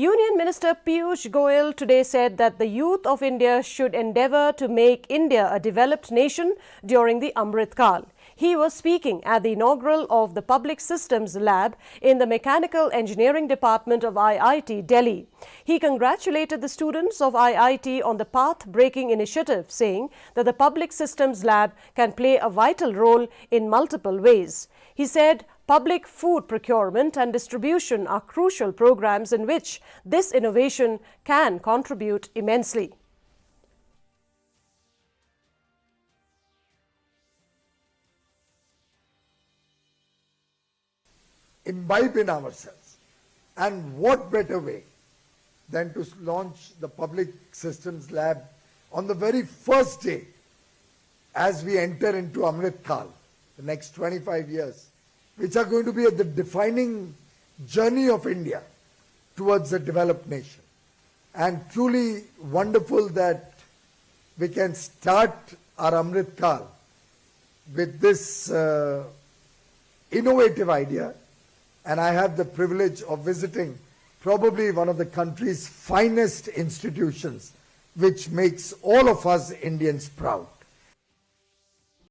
Union Minister Piyush Goyal today said that the youth of India should endeavour to make India a developed nation during the Amrit Kaal. He was speaking at the inaugural of the Public Systems Lab in the Mechanical Engineering Department of IIT, Delhi. He congratulated the students of IIT on the path-breaking initiative, saying that the Public Systems Lab can play a vital role in multiple ways. He said public food procurement and distribution are crucial programs in which this innovation can contribute immensely. Imbibe in ourselves. And what better way than to launch the Public Systems Lab on the very first day as we enter into Amrit Kaal, the next 25 years, which are going to be the defining journey of India towards a developed nation. And truly wonderful that we can start our Amrit Kaal with this innovative idea. And I have the privilege of visiting probably one of the country's finest institutions, which makes all of us Indians proud.